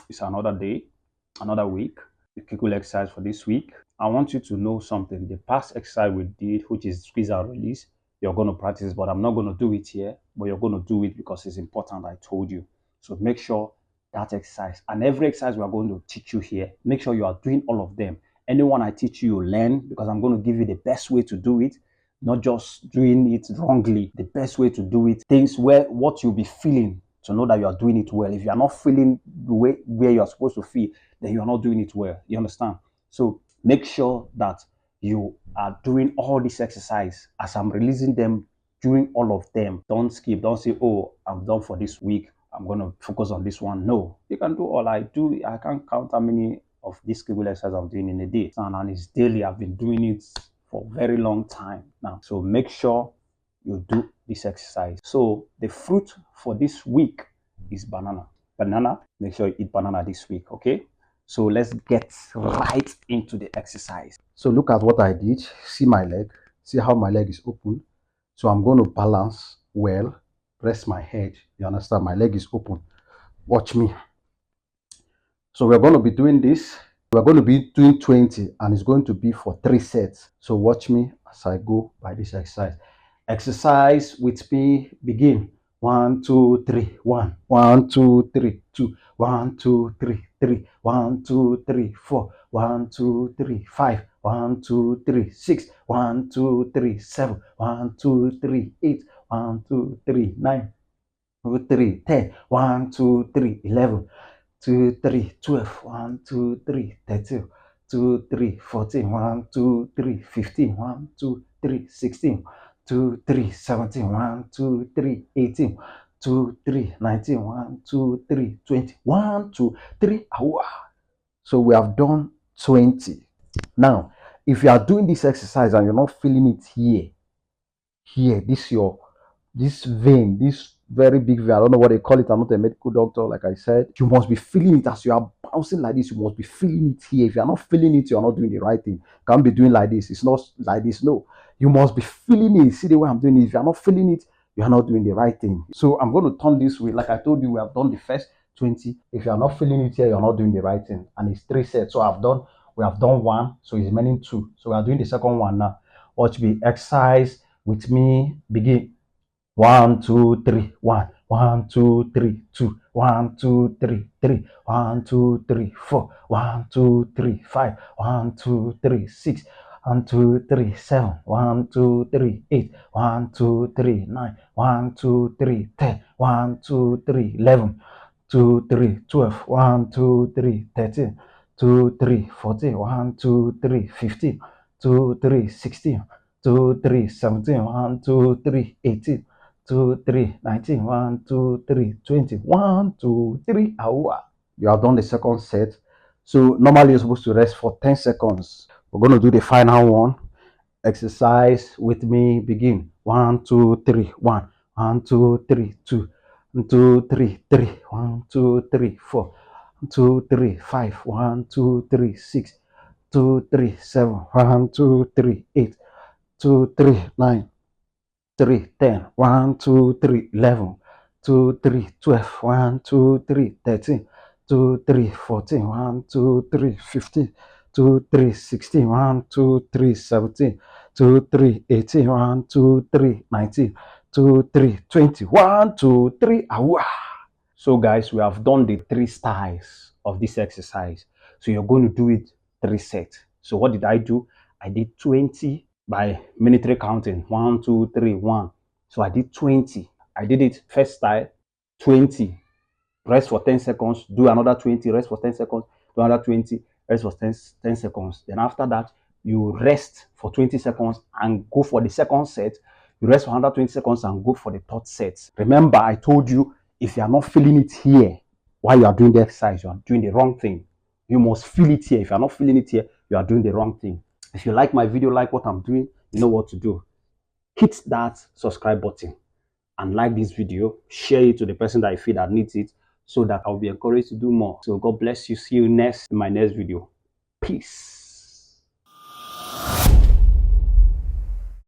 It's another day, another week. The Kegel exercise for this week. I want you to know something. The past exercise we did, which is squeeze and release, you're going to practice, but I'm not going to do it here, but you're going to do it because it's important. I told you. So make sure that exercise and every exercise we are going to teach you here, make sure you are doing all of them. Anyone I teach you, you learn, because I'm going to give you the best way to do it, not just doing it wrongly. The best way to do it, things where what you'll be feeling to know that you are doing it well. If you are not feeling the way where you are supposed to feel, then you are not doing it well. You understand? So make sure that you are doing all this exercise as I'm releasing them, doing all of them. Don't skip. Don't say, oh, I'm done for this week, I'm going to focus on this one. No, you can do all I do. I can't count how many of these Kegel exercises I'm doing in a day. And it's daily. I've been doing it for a very long time now. So make sure you do this exercise. So the fruit for this week is banana. Banana, make sure you eat banana this week, okay? So let's get right into the exercise. So look at what I did. See my leg. See how my leg is open. So I'm going to balance well. Press my head. You understand? My leg is open. Watch me. So we're going to be doing this. We're going to be doing 20 and it's going to be for 3 sets. So watch me as I go by this exercise. Exercise with me. Begin. 1, 2, 3. 1, 1, 2, 3, 2. 1, 2, 3, 3. 1, 2, 3, 4. 1, 2, 3, 5. 1, 2, 3, 6. 1, 2, 3, 7. 1, 2, 3, 8. 1, 2, 3, 9. 2, 3, 10. 1, 2, 3, 11. 2, 3, 12. 1, 2, 3, 13. 2, 3, 14. 1, 2, 3, 15. 1, 2, 3, 16. 2, 3, 17. 1, 2, 3, 18. 2, 3, 19. 1, 2, 3, 20. 1, 2, 3. So we have done 20. Now, if you are doing this exercise and you're not feeling it here, this vein, this very big vein, I don't know what they call it, I'm not a medical doctor, like I said, you must be feeling it as you are bouncing like this. You must be feeling it here. If you're not feeling it, you're not doing the right thing. Can't be doing like this. It's not like this. No, you must be feeling it. See the way I'm doing it. If you're not feeling it, you're not doing the right thing. So I'm going to turn this way. Like I told you, we have done the first 20. If you're not feeling it here, you're not doing the right thing. And it's 3 sets. So we have done 1, so it's remaining 2. So we are doing the second one now. Watch me. Exercise with me. Begin. 1, 2, 3. 1, 1, 2, 3, 2. 1, 2, 3, 3. 1, 2, 3, 4. 1, 2, 3, 5. 1, 2, 3, 6. 1, 2, 3, 7. 1, 2, 3, 8. 1, 2, 3, 9. 1, 2, 3, 10. 1, 2, 3, 11. 2, 3, 12. 1, 2, 3, 13. 2, 3, 14. 1, 2, 3, 15. 2, 3, 16. 2, 3, 17. 1, 2, 3, 18. 2, 3, 19. 1, 2, 3, 20. 1, 2, 3. You have done the second set. So normally you're supposed to rest for 10 seconds. We're going to do the final one. Exercise with me. Begin. 1, 2, 3. 1, 1, 2, 3, 2. 1, 2, 3, 3. 1, 2, 3, 4. 1, 2, 3, 5. 1, 2, 3, 6. 2, 3, 7. 1, 2, 3, 8. 2, 3, 9. 3, 10. 1, 2, 3, 11. 2, 3, 12. 1, 2, 3, 13. 2, 3, 14. 1, 2, 3, 15. 2, 3, 16. 1, 2, 3, 17. 2, 3, 18. 1, 2, 3, 19. 2, 3, 20. 1, 2, 3. So guys, we have done the 3 styles of this exercise. So you're going to do it 3 sets. So what did I do? I did 20 by military counting. 1, 2, 3, 1. So I did 20. I did it first style, 20. Rest for 10 seconds. Do another 20. Rest for 10 seconds. Do another 20. Rest for 10 seconds. Then after that, you rest for 20 seconds and go for the second set. You rest for another 20 seconds and go for the third set. Remember, I told you, if you are not feeling it here while you are doing the exercise, you are doing the wrong thing. You must feel it here. If you are not feeling it here, you are doing the wrong thing. If you like my video, like what I'm doing, you know what to do. Hit that subscribe button and like this video. Share it to the person that you feel that needs it, so that I'll be encouraged to do more. So God bless you. See you in my next video. Peace.